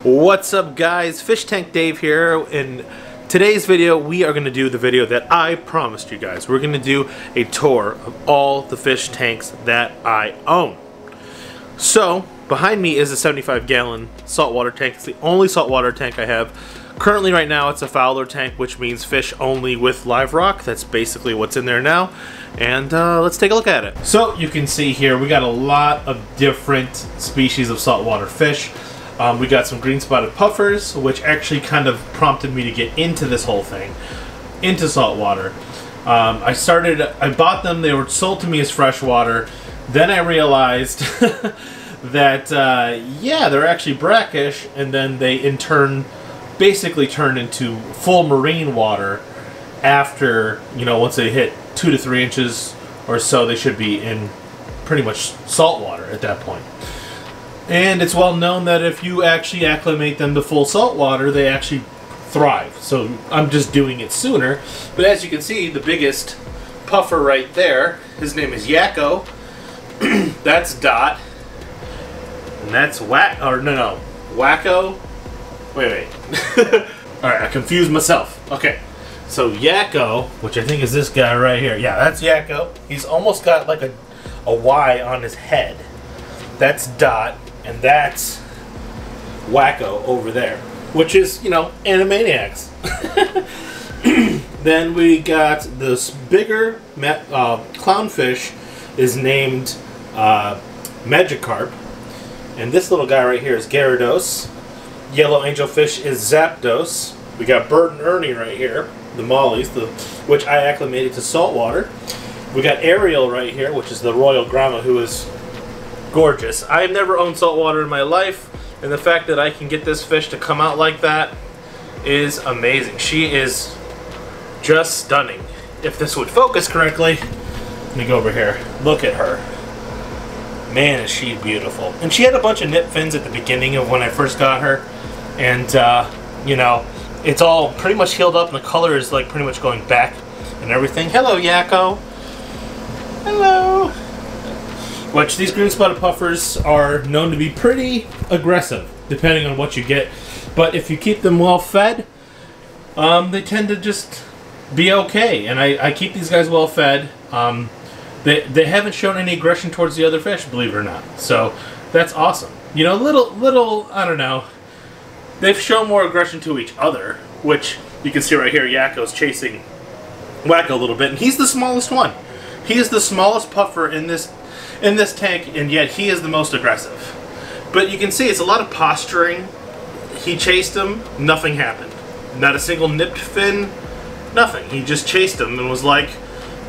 What's up guys, Fish Tank Dave here. In today's video we are going to do the video that I promised you guys. We're going to do a tour of all the fish tanks that I own. So behind me is a 75-gallon saltwater tank. It's the only saltwater tank I have. Currently right now it's a fowler tank, which means fish only with live rock. That's basically what's in there now. And let's take a look at it. So you can see here we got a lot of different species of saltwater fish. We got some green spotted puffers, which actually kind of prompted me to get into this whole thing, into saltwater. I bought them, they were sold to me as freshwater. Then I realized that, yeah, they're actually brackish, and then they in turn basically turn into full marine water after, you know, once they hit 2 to 3 inches or so, they should be in pretty much salt water at that point. And it's well known that if you actually acclimate them to full salt water, they actually thrive. So I'm just doing it sooner. But as you can see, the biggest puffer right there, his name is Yakko. That's Dot. And that's Wacko. Wait. Alright, I confused myself. Okay. So Yakko, which I think is this guy right here. Yeah, that's Yakko. He's almost got like a Y on his head. That's Dot. And that's Wacko over there, which is, you know, Animaniacs. Then we got this bigger clownfish is named Magikarp. And this little guy right here is Gyarados. Yellow angelfish is Zapdos. We got Bert and Ernie right here, the mollies, which I acclimated to saltwater. We got Ariel right here, which is the Royal Grama, who is gorgeous. I've never owned saltwater in my life, and the fact that I can get this fish to come out like that is amazing. She is just stunning. If this would focus correctly, let me go over here. Look at her. Man, is she beautiful. And she had a bunch of nip fins at the beginning of when I first got her, and you know, it's all pretty much healed up, and the color is like pretty much going back and everything. Hello, Yakko. Hello. Which these green spotted puffers are known to be pretty aggressive, depending on what you get. But if you keep them well fed, they tend to just be okay. And I keep these guys well fed. They haven't shown any aggression towards the other fish, believe it or not. So that's awesome. You know, little I don't know. They've shown more aggression to each other, which you can see right here. Yakko's chasing Wacko a little bit, and he's the smallest one. He is the smallest puffer in this tank, and yet he is the most aggressive. But you can see it's a lot of posturing. He chased him, nothing happened. Not a single nipped fin, nothing. He just chased him and was like,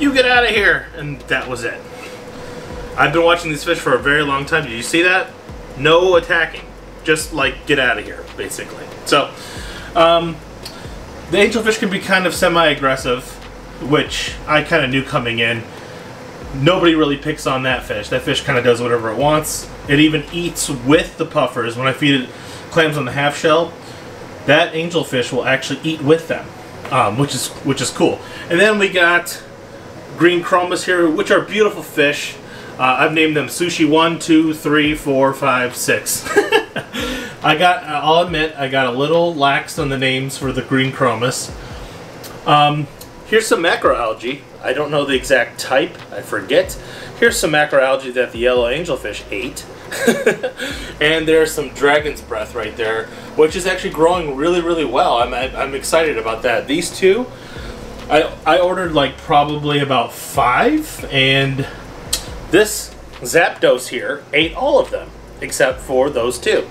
"You get out of here," and that was it. I've been watching these fish for a very long time. Did you see that? No attacking. Just like, get out of here, basically. So, the angelfish can be kind of semi-aggressive, which I kind of knew coming in. Nobody really picks on that fish. That fish kind of does whatever it wants. It even eats with the puffers. When I feed it clams on the half shell, that angelfish will actually eat with them, which is cool. And then we got green chromas here, which are beautiful fish. I've named them Sushi 1, 2, 3, 4, 5, 6. I'll admit, I got a little lax on the names for the green chromas. Here's some macroalgae. I don't know the exact type. I forget. Here's some macroalgae that the yellow angelfish ate. And there's some dragon's breath right there, which is actually growing really, really well. I'm excited about that. These two, I ordered like probably about 5, and this Zapdos here ate all of them, except for those 2.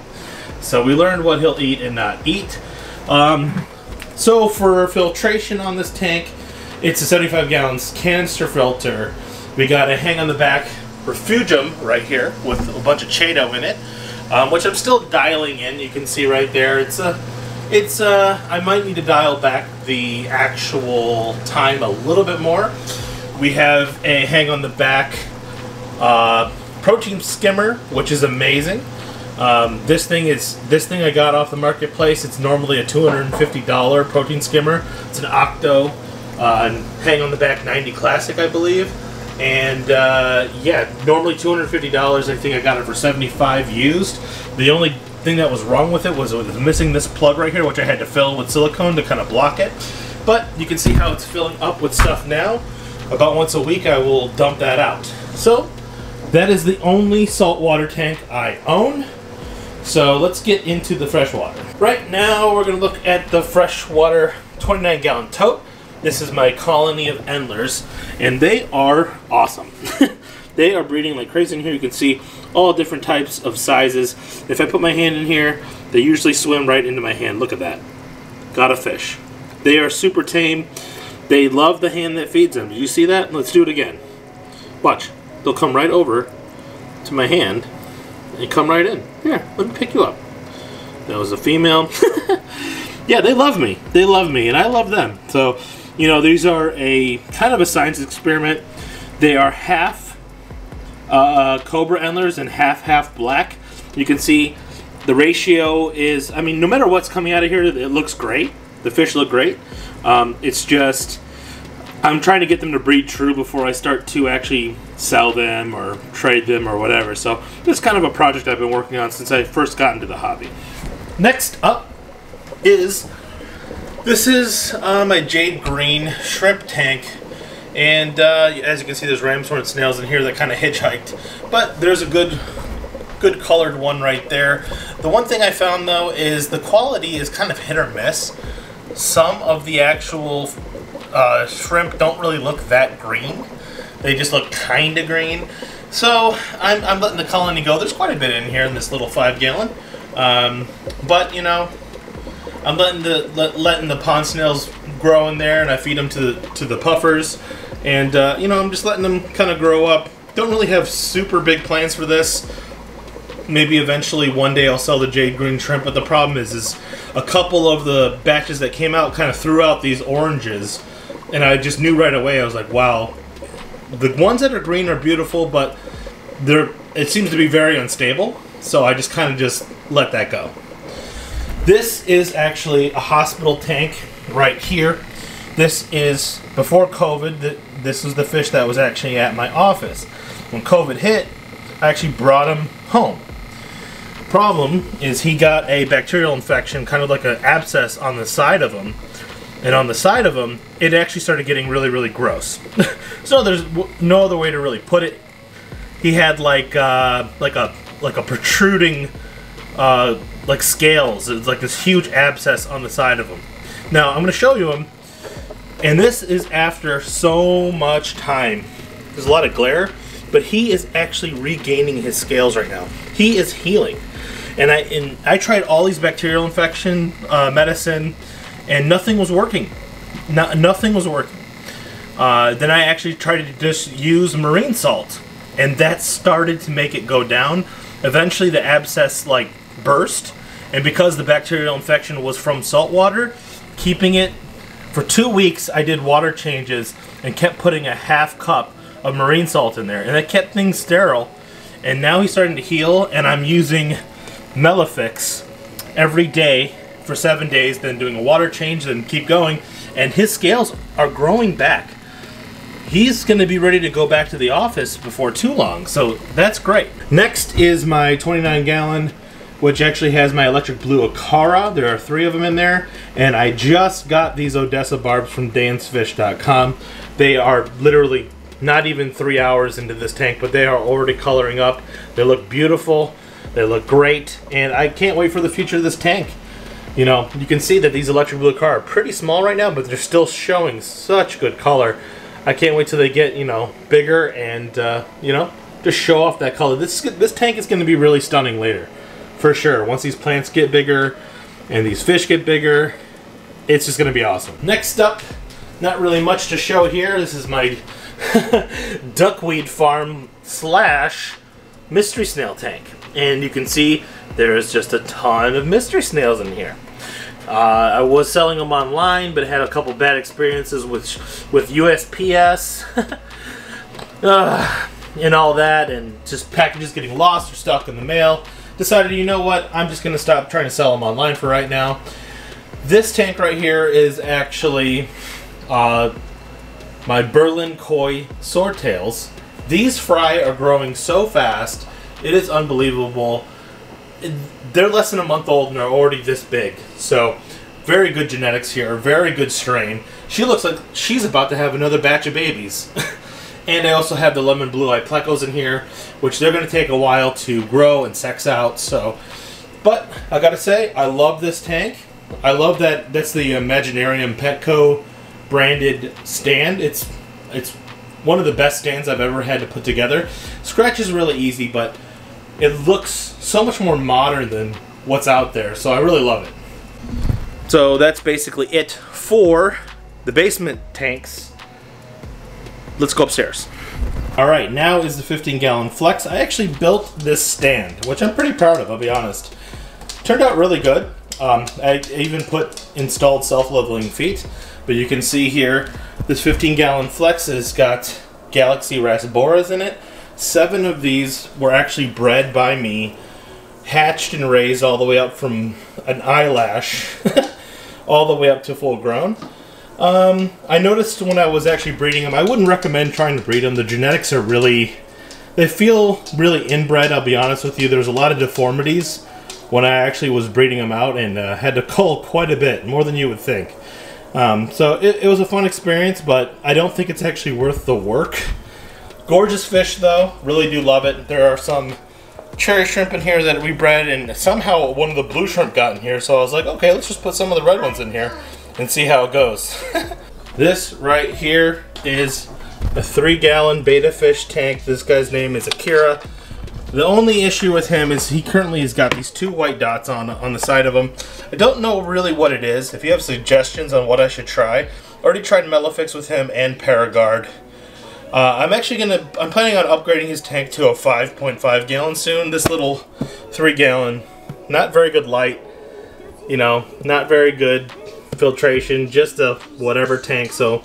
So we learned what he'll eat and not eat. So for filtration on this tank, it's a 75-gallon canister filter. We got a hang on the back refugium right here with a bunch of Chaeto in it, which I'm still dialing in. You can see right there. I might need to dial back the actual time a little bit more. We have a hang on the back protein skimmer, which is amazing. This thing I got off the marketplace. It's normally a $250 protein skimmer. It's an Octo. Hang on the back 90 Classic, I believe. And yeah, normally $250. I think I got it for $75 used. The only thing that was wrong with it was missing this plug right here, which I had to fill with silicone to kind of block it. But you can see how it's filling up with stuff now. About once a week I will dump that out. So that is the only saltwater tank I own. So let's get into the freshwater. Right now we're going to look at the freshwater 29-gallon tote. This is my colony of Endlers, and they are awesome. They are breeding like crazy in here. You can see all different types of sizes. If I put my hand in here, they usually swim right into my hand. Look at that. Got a fish. They are super tame. They love the hand that feeds them. Did you see that? Let's do it again. Watch. They'll come right over to my hand and come right in. Here, let me pick you up. That was a female. Yeah, they love me. They love me, and I love them. So, you know, these are a kind of a science experiment. They are half Cobra Endlers and half black. You can see the ratio is, I mean, no matter what's coming out of here, it looks great. The fish look great. It's just, I'm trying to get them to breed true before I start to actually sell them or trade them or whatever. So this is kind of a project I've been working on since I first got into the hobby. Next up is, this is my Jade green shrimp tank. And as you can see, there's ramshorn snails in here that kind of hitchhiked. But there's a good colored one right there. The one thing I found though is the quality is kind of hit or miss. Some of the actual shrimp don't really look that green. They just look kind of green. So I'm letting the colony go. There's quite a bit in here in this little 5-gallon. But you know, I'm letting the pond snails grow in there, and I feed them to the puffers. And you know, I'm just letting them kind of grow up. Don't really have super big plans for this. Maybe eventually one day I'll sell the Jade green shrimp, but the problem is a couple of the batches that came out kind of threw out these oranges, and I just knew right away. I was like, wow, the ones that are green are beautiful, but it seems to be very unstable, so I just kind of just let that go. This is actually a hospital tank right here. This is before COVID. This was the fish that was actually at my office. When COVID hit, I actually brought him home. Problem is he got a bacterial infection, kind of like an abscess on the side of him, and on the side of him it actually started getting really gross. So there's no other way to really put it. He had like a protruding like scales. It's like this huge abscess on the side of him. Now I'm going to show you him, and this is after so much time. There's a lot of glare, but he is actually regaining his scales right now. He is healing. And I tried all these bacterial infection medicine, and nothing was working. Nothing was working. Then I actually tried to just use marine salt, and that started to make it go down. Eventually the abscess like burst, and because the bacterial infection was from salt water, keeping it for 2 weeks, I did water changes and kept putting a half cup of marine salt in there, and that kept things sterile. And now he's starting to heal, and I'm using Melafix every day for 7 days, then doing a water change, then keep going, and his scales are growing back. He's going to be ready to go back to the office before too long, so that's great. Next is my 29-gallon, which actually has my electric blue Acara. There are 3 of them in there, and I just got these Odessa barbs from dansfish.com. They are literally not even 3 hours into this tank, but they are already coloring up. They look beautiful. They look great, and I can't wait for the future of this tank. You know, you can see that these electric blue Acara are pretty small right now, but they're still showing such good color. I can't wait till they get, you know, bigger and, you know, just show off that color. This tank is going to be really stunning later, for sure. Once these plants get bigger and these fish get bigger, it's just going to be awesome. Next up, not really much to show here. This is my duckweed farm / mystery snail tank. And you can see there's just a ton of mystery snails in here. I was selling them online, but had a couple bad experiences with USPS and all that, and just packages getting lost or stuck in the mail. Decided, you know what, I'm just going to stop trying to sell them online for right now. This tank right here is actually my Berlin Koi Swordtails. These fry are growing so fast, it is unbelievable. they're less than a month old and are already this big. So very good genetics here, very good strain. She looks like she's about to have another batch of babies. And I also have the lemon blue-eyed plecos in here, which they're going to take a while to grow and sex out. So, but I gotta say, I love this tank. I love that that's the Imaginarium Petco branded stand. It's one of the best stands I've ever had to put together. Scratch is really easy, but it looks so much more modern than what's out there. So I really love it. So that's basically it for the basement tanks. Let's go upstairs. Alright, now is the 15-gallon flex. I actually built this stand, which I'm pretty proud of, I'll be honest. Turned out really good. I even installed self-leveling feet. But you can see here, this 15-gallon flex has got Galaxy Rasboras in it. 7 of these were actually bred by me, hatched and raised all the way up from an eyelash, all the way up to full grown. I noticed when I was actually breeding them, I wouldn't recommend trying to breed them. The genetics are really, they feel really inbred, I'll be honest with you. There's a lot of deformities when I actually was breeding them out, and had to cull quite a bit, more than you would think. So it was a fun experience, but I don't think it's actually worth the work. Gorgeous fish though, really do love it. There are some cherry shrimp in here that we bred, and somehow one of the blue shrimp got in here, so I was like, okay, let's just put some of the red ones in here and see how it goes. This right here is a 3-gallon Betta fish tank. This guy's name is Acara. The only issue with him is he currently has got these 2 white dots on the side of him. I don't know really what it is. If you have suggestions on what I should try, I already tried Melofix with him and Paragard. I'm planning on upgrading his tank to a 5.5 gallon soon. This little 3-gallon, not very good light, you know, not very good filtration, just a whatever tank. So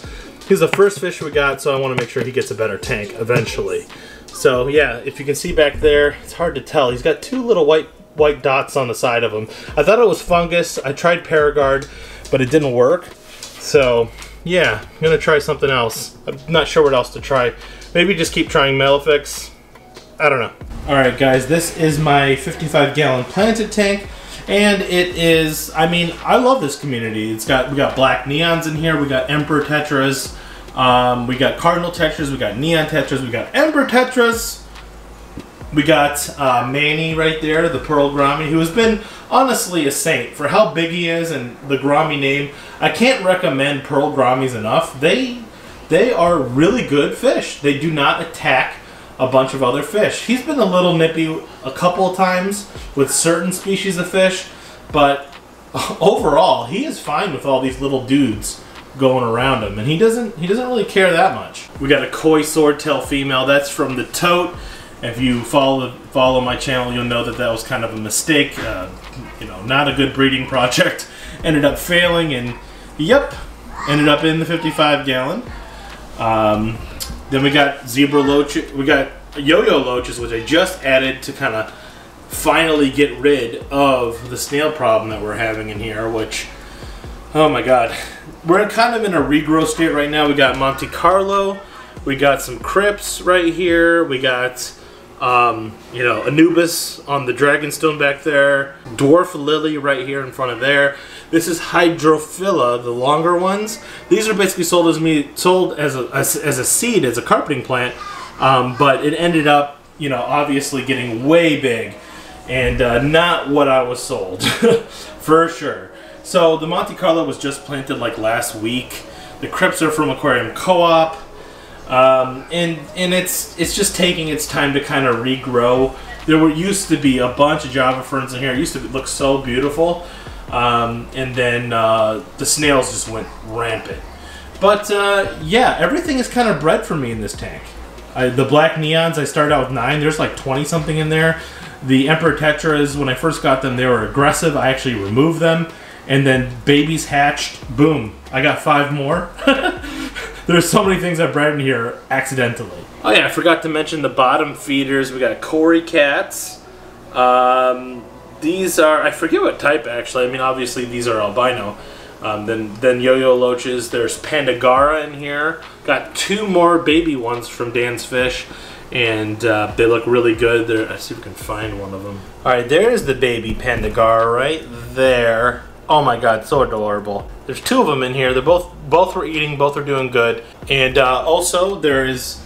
he's the first fish we got, so I want to make sure he gets a better tank eventually. So yeah, if you can see back there, it's hard to tell. He's got 2 little white dots on the side of him. I thought it was fungus. I tried Paragard, but it didn't work. So yeah, I'm gonna try something else. I'm not sure what else to try. Maybe just keep trying Melofix. I don't know. Alright guys, this is my 55-gallon planted tank. And it is, I mean, I love this community. We got black neons in here, we got emperor tetras, we got cardinal tetras, we got neon tetras, we got emperor tetras. We got Manny right there, the pearl Grommy, who has been honestly a saint for how big he is and the Grommy name. I can't recommend pearl Grommies enough. They are really good fish. They do not attack a bunch of other fish. He's been a little nippy a couple of times with certain species of fish, but overall he is fine with all these little dudes going around him, and he doesn't really care that much. We got a koi swordtail female. That's from the tote. If you follow my channel, you'll know that was kind of a mistake. You know, not a good breeding project. Ended up failing, and yep, ended up in the 55-gallon. Then we got zebra loach. We got yo-yo loaches, which I just added to kind of finally get rid of the snail problem that we're having in here. Which, oh my God, we're kind of in a regrow state right now. We got Monte Carlo. We got some Crips right here. We got you know, Anubis on the Dragonstone back there. Dwarf Lily right here in front of there. This is Hydrophila, the longer ones. These are basically sold as a seed, as a carpeting plant, but it ended up, you know, obviously getting way big, and not what I was sold, for sure. So the Monte Carlo was just planted like last week. The Crips are from Aquarium Co-op. And it's just taking its time to kind of regrow. There used to be a bunch of Java ferns in here. It used to look so beautiful, and then the snails just went rampant. But yeah, everything is kind of bred for me in this tank. The black neons, I started out with 9. There's like 20 something in there. The emperor tetras, when I first got them, they were aggressive. I actually removed them, and then babies hatched. Boom, I got 5 more. There's so many things I bred in here accidentally. Oh yeah, I forgot to mention the bottom feeders. We got Cory cats. These are, I forget what type actually. I mean, obviously these are albino. Then yo-yo loaches. There's Pandagara in here. Got 2 more baby ones from Dan's Fish, and they look really good. Let's see if we can find one of them. All right, there's the baby Pandagara right there. Oh my God, so adorable. There's 2 of them in here. They're both were eating, both are doing good. And also there is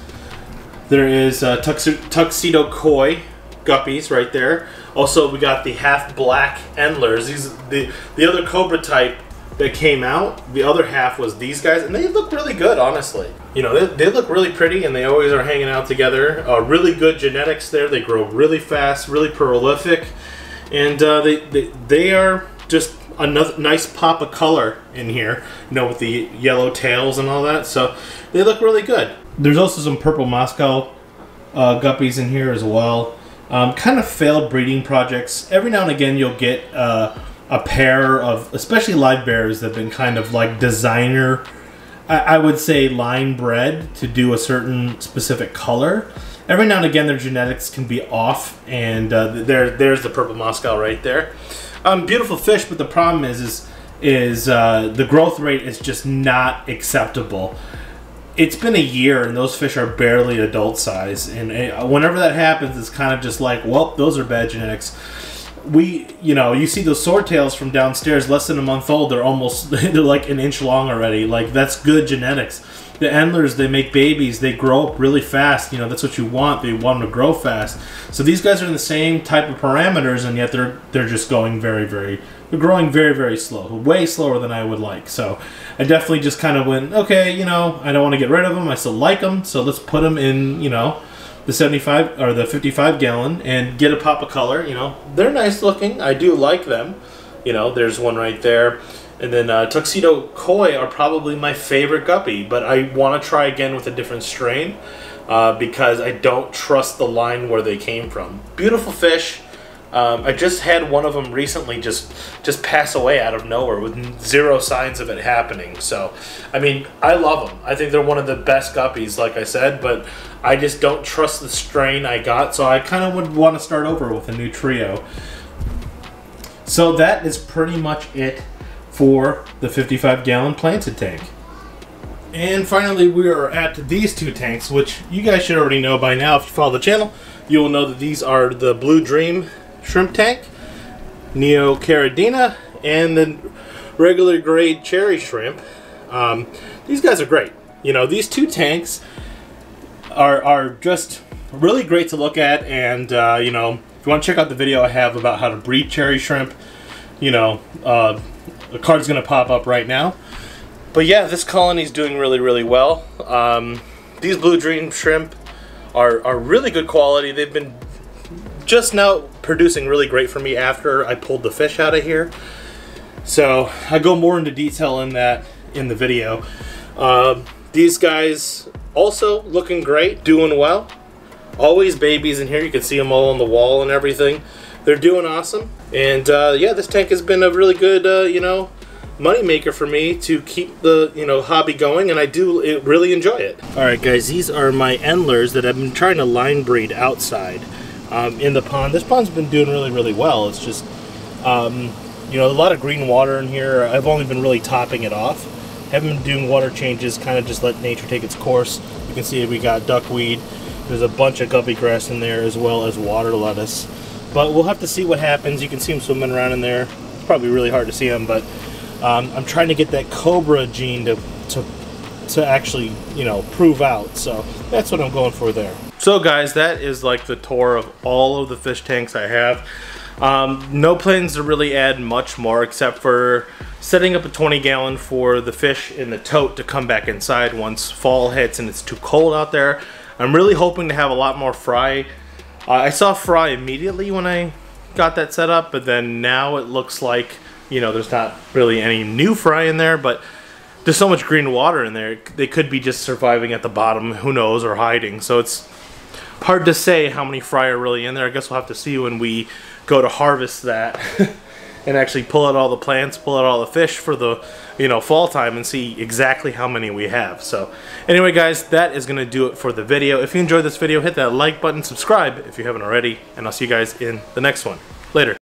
Tuxedo Koi Guppies right there. Also, we got the half black Endlers. These the other Cobra type that came out. The other half was these guys, and they look really good, honestly. You know, they look really pretty, and they always are hanging out together. Really good genetics there. They grow really fast, really prolific, and they are just another nice pop of color in here, you know, with the yellow tails and all that. So they look really good. There's also some purple Moscow guppies in here as well. Kind of failed breeding projects. Every now and again you'll get a pair of, especially Livebearers, that have been kind of like designer, I would say line bred to do a certain specific color. Every now and again their genetics can be off, and there's the purple Moscow right there. Beautiful fish, but the problem is the growth rate is just not acceptable. It's been a year and those fish are barely adult size, and whenever that happens, it's kind of just like, well, those are bad genetics. You know, you see those Swordtails from downstairs, less than a month old, they're like an inch long already. Like, that's good genetics. The Endlers, they make babies, they grow up really fast. You know, that's what you want. They want them to grow fast. So these guys are in the same type of parameters, and yet they're just going they're growing very, very slow. Way slower than I would like. So I definitely just kind of went, okay, you know, I don't want to get rid of them. I still like them, so let's put them in, you know, the 75 or the 55 gallon and get a pop of color. You know, they're nice looking. I do like them. You know, there's one right there. And then Tuxedo Koi are probably my favorite guppy, but I want to try again with a different strain because I don't trust the line where they came from. Beautiful fish. I just had one of them recently just pass away out of nowhere with 0 signs of it happening. So, I mean, I love them. I think they're one of the best guppies, like I said, but I just don't trust the strain I got, so I kind of would want to start over with a new trio. So that is pretty much it for the 55-gallon planted tank. And finally, we are at these 2 tanks, which you guys should already know by now. If you follow the channel, you will know that these are the Blue Dream shrimp tank, Neo Caridina, and the regular grade cherry shrimp. These guys are great. You know, these 2 tanks are just really great to look at, and you know, if you want to check out the video I have about how to breed cherry shrimp, you know, the card's going to pop up right now. But yeah, this colony is doing really, really well. These Blue Dream shrimp are really good quality. They've been just now producing really great for me after I pulled the fish out of here. So I go more into detail in that in the video. These guys also looking great, doing well. Always babies in here. You can see them all on the wall and everything. They're doing awesome. And yeah, this tank has been a really good, you know, money maker for me to keep the, you know, hobby going, and I do really enjoy it. All right, guys, these are my Endlers that I've been trying to line breed outside in the pond. This pond's been doing really, really well. It's just, you know, a lot of green water in here. I've only been really topping it off. Haven't been doing water changes, kind of just let nature take its course. You can see we got duckweed. There's a bunch of guppy grass in there as well as water lettuce. But we'll have to see what happens. You can see them swimming around in there. It's probably really hard to see them, but I'm trying to get that Cobra gene to actually, you know, prove out. So that's what I'm going for there. So guys, that is like the tour of all of the fish tanks I have. No plans to really add much more except for setting up a 20-gallon for the fish in the tote to come back inside once fall hits and it's too cold out there. I'm really hoping to have a lot more fry. I saw fry immediately when I got that set up, but then now it looks like, you know, there's not really any new fry in there, but there's so much green water in there, they could be just surviving at the bottom, who knows, or hiding. So it's hard to say how many fry are really in there. I guess we'll have to see when we go to harvest that and actually pull out all the plants, pull out all the fish for the, you know, fall time and see exactly how many we have. So anyway, guys, that is going to do it for the video. If you enjoyed this video, hit that like button, subscribe if you haven't already, and I'll see you guys in the next one. Later.